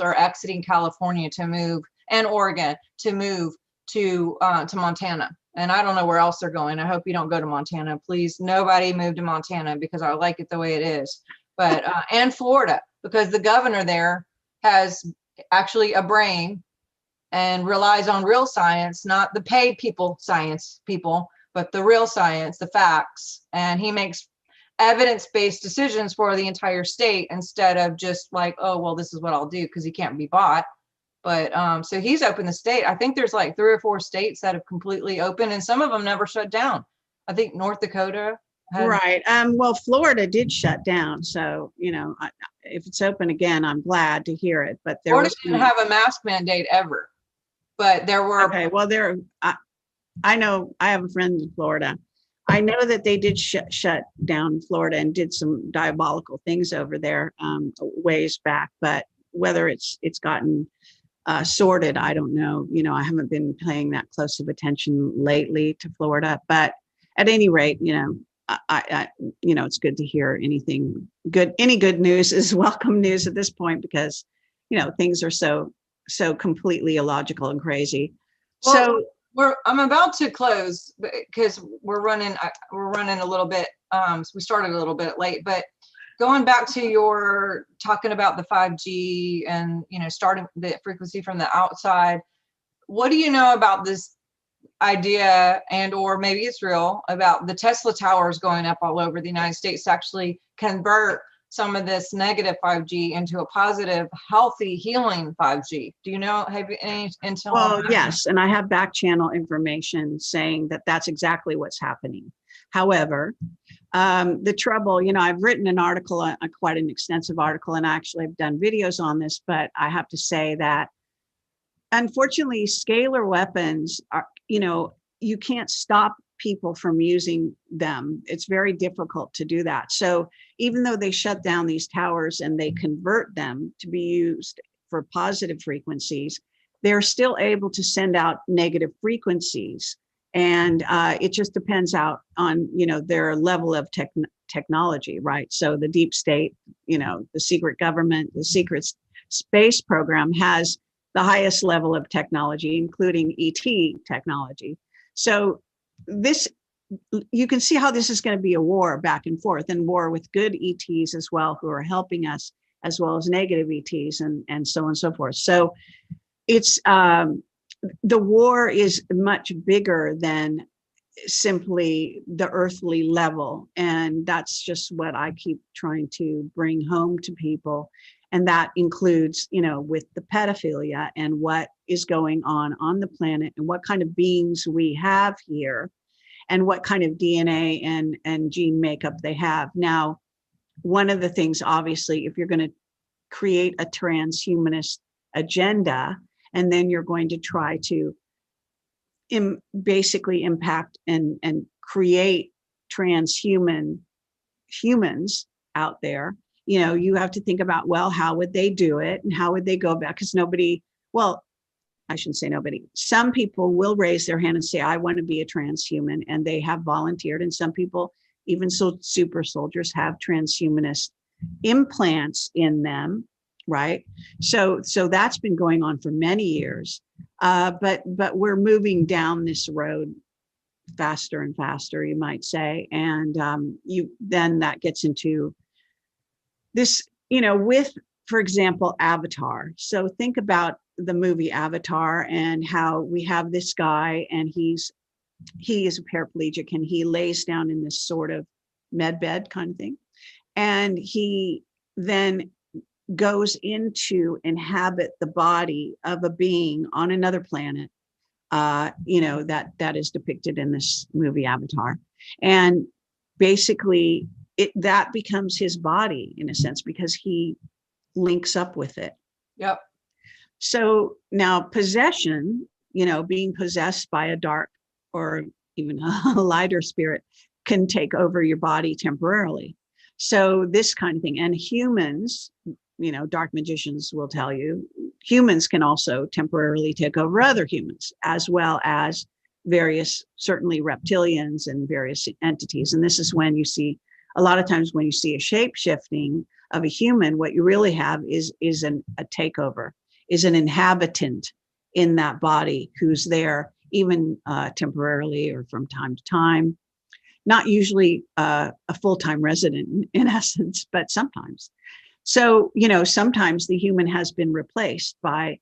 are exiting California to move, and Oregon to move to Montana. And I don't know where else they're going. I hope you don't go to Montana. Please, nobody move to Montana, because I like it the way it is. But and Florida, because the governor there has actually a brain and relies on real science, not the paid science people, but the real science, the facts. And he makes evidence-based decisions for the entire state instead of just like, oh, well, this is what I'll do, because he can't be bought. But so he's opened the state. I think there's like 3 or 4 states that have completely opened, and some of them never shut down. I think North Dakota. Right. Well, Florida did shut down. So, if it's open again, I'm glad to hear it. But Florida didn't have a mask mandate ever. But there were. Okay. Well, I know, I have a friend in Florida. I know that they did shut down Florida and did some diabolical things over there ways back. But whether it's gotten sorted, I don't know. I haven't been paying that close of attention lately to Florida, but at any rate, I it's good to hear anything good. Any good news is welcome news at this point, because things are so completely illogical and crazy. Well, I'm about to close because we're running a little bit. So we started a little bit late, but going back to your talking about the 5G and, starting the frequency from the outside, what do you know about this idea, and or maybe it's real, about the Tesla towers going up all over the United States to actually convert some of this negative 5G into a positive, healthy, healing 5G? Do you know, have you any intel? Well, yes. And I have back channel information saying that that's exactly what's happening. However, the trouble, I've written an article, quite an extensive article, and actually I've done videos on this, but I have to say that unfortunately, scalar weapons are, you can't stop people from using them. It's very difficult to do that. So even though they shut down these towers and they convert them to be used for positive frequencies, they're still able to send out negative frequencies. And it just depends out on, their level of technology, right? So the deep state, the secret government, the secret space program has the highest level of technology, including ET technology. So this, you can see how this is going to be a war back and forth, and war with good ETs as well, who are helping us, as well as negative ETs, and so on and so forth. So it's the war is much bigger than simply the earthly level. And that's just what I keep trying to bring home to people. And that includes, with the pedophilia and what is going on the planet, and what kind of beings we have here, and what kind of DNA and gene makeup they have. Now, one of the things, obviously, if you're going to create a transhumanist agenda, and then you're going to try to basically impact and create transhuman humans out there, you have to think about, well, how would they do it, and how would they go back? Because I shouldn't say nobody. Some people will raise their hand and say, I want to be a transhuman, and they have volunteered. And some people, even super soldiers, have transhumanist implants in them, right? So that's been going on for many years. But we're moving down this road faster and faster, you might say. And then that gets into this, with, for example, Avatar. So think about the movie Avatar, and how we have this guy, and he is a paraplegic, and he lays down in this sort of med bed kind of thing. And he then goes into inhabit the body of a being on another planet, that is depicted in this movie Avatar. And basically that becomes his body in a sense, because he links up with it. Yep. So now possession, being possessed by a dark or even a lighter spirit, can take over your body temporarily. So this kind of thing. And humans, dark magicians will tell you, humans can also temporarily take over other humans, as well as various, certainly reptilians and various entities. And this is when you see, a lot of times when you see a shape shifting of a human, what you really have is a takeover, is an inhabitant in that body who's there, even temporarily or from time to time. Not usually a full-time resident in essence, but sometimes. So, sometimes the human has been replaced by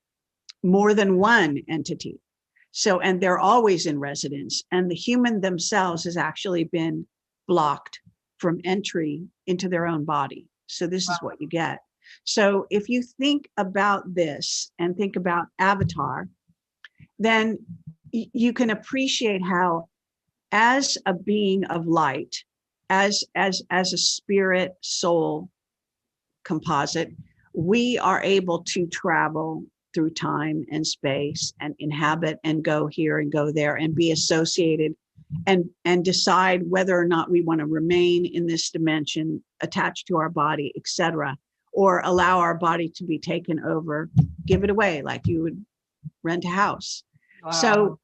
more than one entity. So, and they're always in residence, and the human themselves has actually been blocked from entry into their own body. So this is what you get. So if you think about this and think about Avatar, then you can appreciate how, as a being of light, as a spirit soul composite, we are able to travel through time and space and inhabit and go here and go there and be associated and decide whether or not we want to remain in this dimension attached to our body, etc., or allow our body to be taken over, give it away like you would rent a house. Wow. So,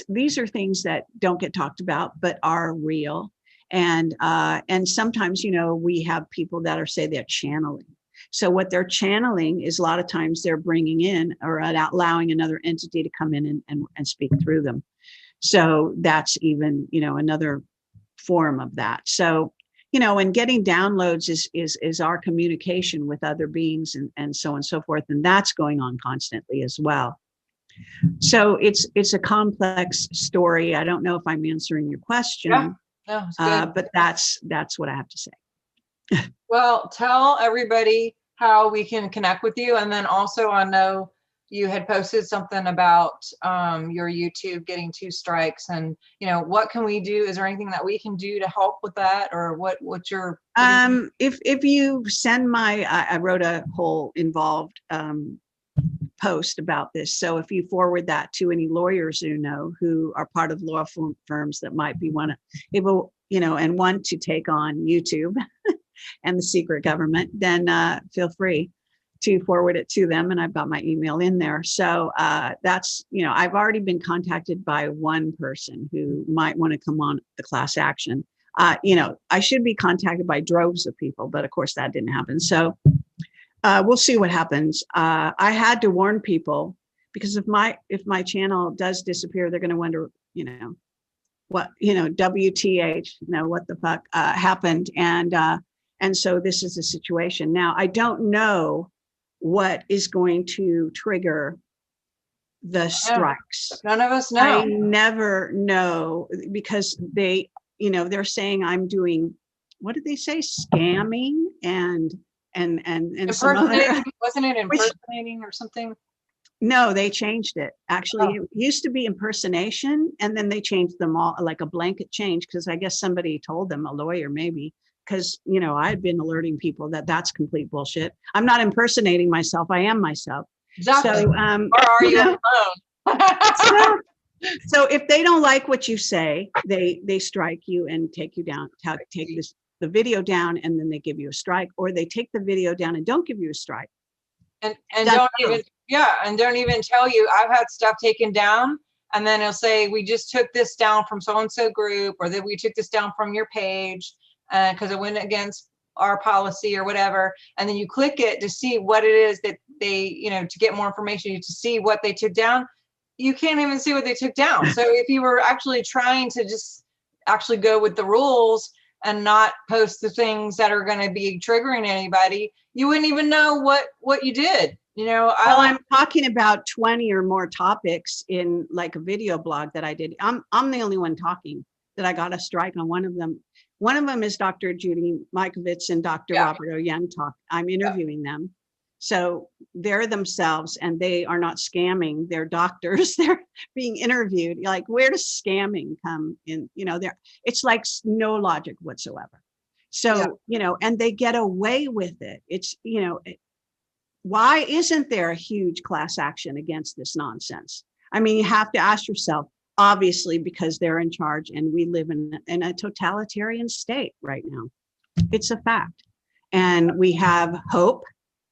these are things that don't get talked about, but are real. And sometimes, we have people that say they're channeling. So what they're channeling is, a lot of times they're bringing in or allowing another entity to come in and speak through them. So that's even, another form of that. So, and getting downloads is our communication with other beings and so on and so forth. And that's going on constantly as well. So it's a complex story. I don't know if I'm answering your question, no, it's good. But that's what I have to say. Well, tell everybody how we can connect with you. And then also, I know you had posted something about your YouTube getting 2 strikes, and what can we do? Is there anything that we can do to help with that, or what's your? If you send I wrote a whole involved post about this. So if you forward that to any lawyers who are part of law firms that might be and want to take on YouTube and the secret government, then feel free. to forward it to them, and I've got my email in there. So that's, I've already been contacted by one person who might want to come on the class action. I should be contacted by droves of people, but of course that didn't happen. So we'll see what happens. I had to warn people, because if my channel does disappear, they're going to wonder, what, WTH, what the fuck happened. And so this is the situation. Now, I don't know what is going to trigger the strikes. None of us know. I never know, because they're saying I'm doing, what did they say? Scamming and some other, wasn't it impersonating or something? No, they changed it. Actually, It used to be impersonation, and then they changed them all, like a blanket change, because I guess somebody told them, a lawyer maybe, because, I'd been alerting people that that's complete bullshit. I'm not impersonating myself. I am myself. Exactly. So, or are you alone? So if they don't like what you say, they strike you and take you down, take the video down, and then they give you a strike, or they take the video down and don't give you a strike. And don't even tell you. I've had stuff taken down, and then it'll say, we just took this down from so-and-so group, or that we took this down from your page because it went against our policy or whatever. And then you click it to see what it is that they, to get more information, to see what they took down. You can't even see what they took down. So if you were actually trying to just actually go with the rules and not post the things that are going to be triggering anybody, you wouldn't even know what you did. I'm talking about 20 or more topics in like a video blog that I did. I'm the only one talking that I got a strike on. One of them. One of them is Dr. Judy Mikovits and Dr. Robert O. Young talk. I'm interviewing them. So they're themselves, and they are not scamming. They're doctors. They're being interviewed. Like, where does scamming come in? It's like no logic whatsoever. So, and they get away with it. It's, why isn't there a huge class action against this nonsense? I mean, you have to ask yourself, obviously, because they're in charge, and we live in a totalitarian state right now. It's a fact. And we have hope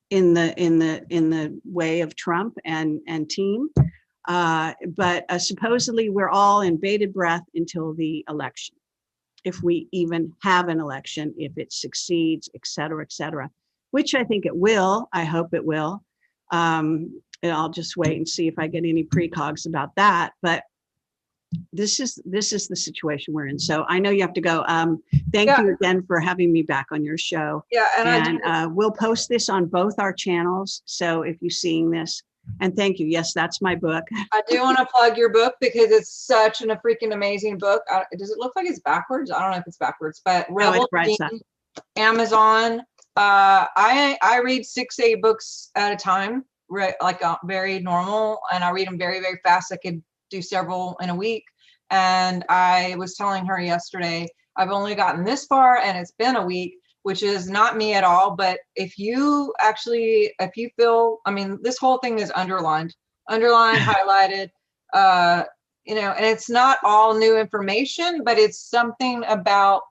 in the way of Trump and team. But supposedly we're all in bated breath until the election. If we even have an election, if it succeeds, et cetera, which I think it will. I hope it will. And I'll just wait and see if I get any precogs about that. But this is the situation we're in. So I know you have to go. Thank you again for having me back on your show. Yeah, and we'll post this on both our channels. So if you're seeing this, and thank you. Yes, that's my book. I do want to plug your book because it's such a freaking amazing book. Does it look like it's backwards? I don't know if it's backwards, but Rebel Team, Amazon. I read 6-8 books at a time, like very normal, and I read them very, very fast. I could do several in a week. And I was telling her yesterday, I've only gotten this far, and it's been a week, which is not me at all. But if you feel, this whole thing is underlined, highlighted, and it's not all new information, but it's something about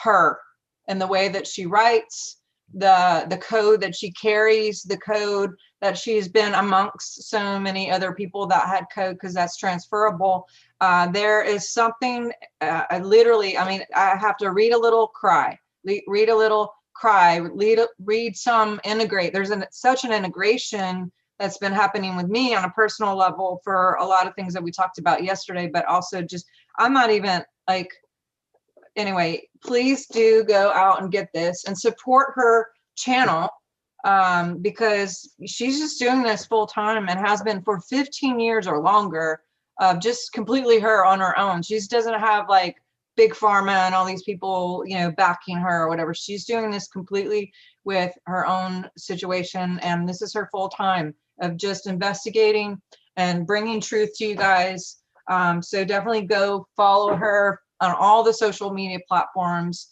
her and the way that she writes, the code that she carries, the code that she's been amongst so many other people that had code, because that's transferable. There is something, I have to read a little, cry, read a little, cry, read some, integrate. There's such an integration that's been happening with me on a personal level for a lot of things that we talked about yesterday, but also just, I'm not even like, anyway, please do go out and get this and support her channel, because she's just doing this full time and has been for 15 years or longer, just completely her on her own. She doesn't have like big pharma and all these people, backing her or whatever. She's doing this completely with her own situation. And this is her full time of just investigating and bringing truth to you guys. So definitely go follow her on all the social media platforms.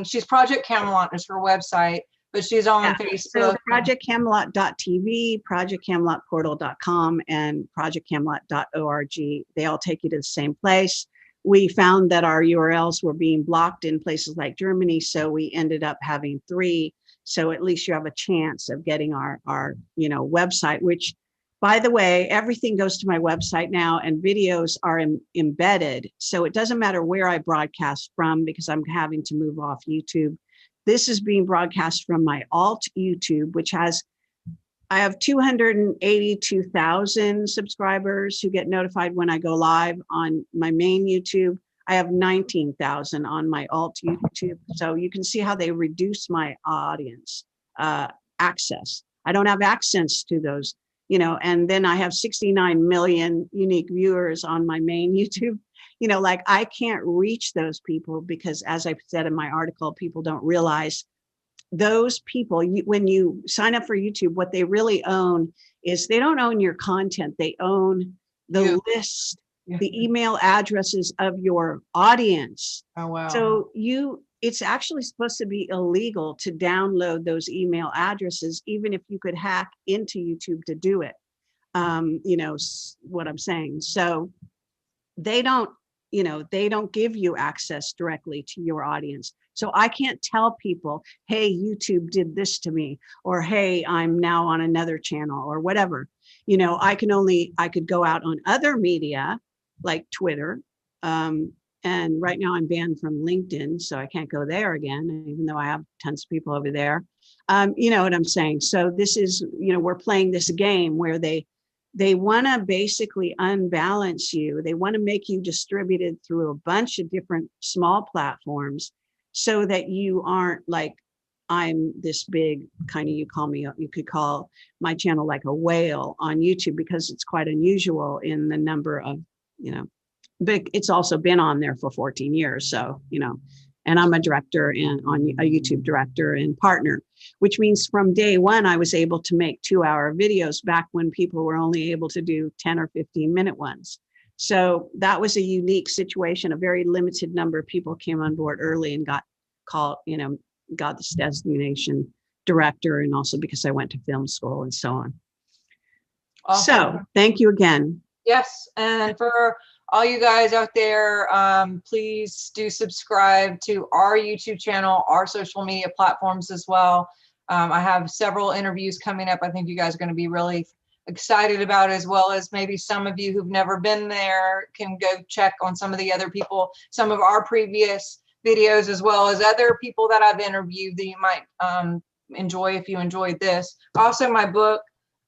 She's Project Camelot is her website, but she's on Facebook. So projectcamelot.tv, projectcamelotportal.com, and projectcamelot.org. They all take you to the same place. We found that our URLs were being blocked in places like Germany, so we ended up having 3 So at least you have a chance of getting our website, which, by the way, everything goes to my website now, and videos are embedded. So it doesn't matter where I broadcast from, because I'm having to move off YouTube. This is being broadcast from my alt YouTube, which I have 282,000 subscribers who get notified when I go live on my main YouTube. I have 19,000 on my alt YouTube. So you can see how they reduce my audience access. I don't have access to those, and then I have 69 million unique viewers on my main YouTube. Like, I can't reach those people because, as I said in my article, people don't realize those people, when you sign up for YouTube, what they really own is, they don't own your content. They own the list, the email addresses of your audience. Oh, wow. So it's actually supposed to be illegal to download those email addresses, even if you could hack into YouTube to do it. What I'm saying. So they don't give you access directly to your audience. So I can't tell people, hey, YouTube did this to me, or hey, I'm now on another channel, or whatever. I could go out on other media like Twitter. And right now I'm banned from LinkedIn, so I can't go there again, even though I have tons of people over there. You know what I'm saying? So this is, we're playing this game where they want to basically unbalance you. They want to make you distributed through a bunch of different small platforms, so that you aren't like, I'm this big kind of, you could call my channel like a whale on YouTube, because it's quite unusual in the number of, but it's also been on there for 14 years. So, and I'm a director and a YouTube director and partner, which means from day one, I was able to make 2-hour videos back when people were only able to do 10 or 15-minute ones. So that was a unique situation. A very limited number of people came on board early and got this designation director, and also because I went to film school and so on. Awesome. So thank you again. Yes, and for all you guys out there, please do subscribe to our YouTube channel, our social media platforms as well. I have several interviews coming up. I think you guys are going to be really excited about, as well as maybe some of you who've never been there can go check on some of the other people, some of our previous videos, as well as other people that I've interviewed that you might enjoy if you enjoyed this. Also, my book,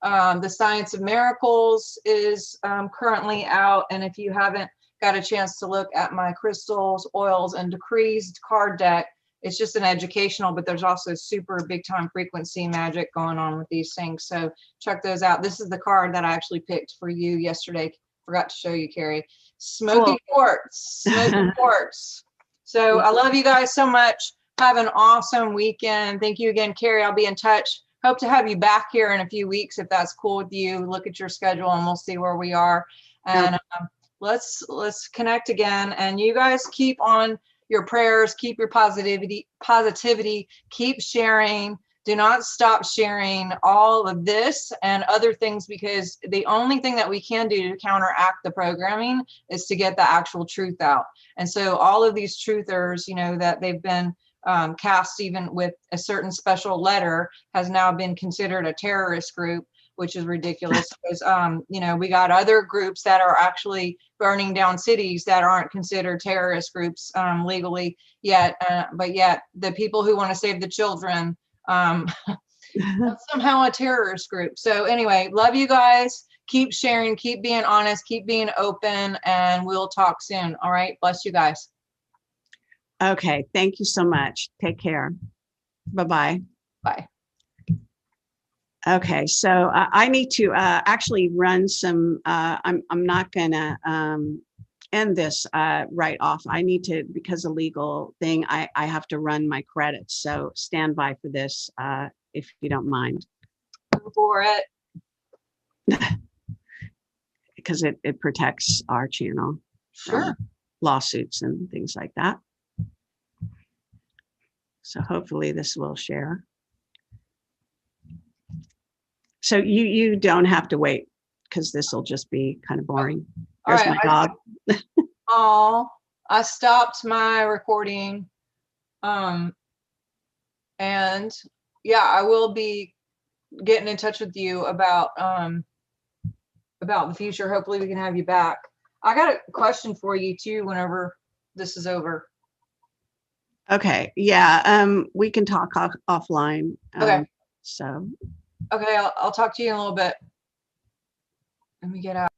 The Science of Miracles, is currently out. And if you haven't got a chance to look at my crystals, oils, and decrees card deck, it's just an educational, but there's also super big time frequency magic going on with these things. So check those out. This is the card that I actually picked for you yesterday. Forgot to show you, Kerry. Smoky quartz. Smoky quartz. So I love you guys so much. Have an awesome weekend. Thank you again, Kerry. I'll be in touch. Hope to have you back here in a few weeks if that's cool with you. Look at your schedule and we'll see where we are. And let's connect again. And you guys keep on your prayers, keep your positivity, keep sharing. Do not stop sharing all of this and other things, because the only thing that we can do to counteract the programming is to get the actual truth out. And so all of these truthers, that they've been cast even with a certain special letter, has now been considered a terrorist group, which is ridiculous, because we got other groups that are actually burning down cities that aren't considered terrorist groups legally yet, but yet the people who want to save the children somehow a terrorist group. So anyway, love you guys. Keep sharing, keep being honest, keep being open, and we'll talk soon. All right, bless you guys. Okay, thank you so much. Take care. Bye-bye. Bye. Okay, so I need to actually run some, I'm not gonna end this right off. I need to, because of legal thing, I have to run my credits. So stand by for this if you don't mind. Go for it. Because it protects our channel. Sure. Lawsuits and things like that. So hopefully this will share. So you don't have to wait, because this will just be kind of boring. There's my dog. Oh, I stopped my recording. And yeah, I will be getting in touch with you about the future. Hopefully we can have you back. I got a question for you too whenever this is over. Okay. Yeah. We can talk offline. Okay. So. Okay, I'll talk to you in a little bit. Let me get out.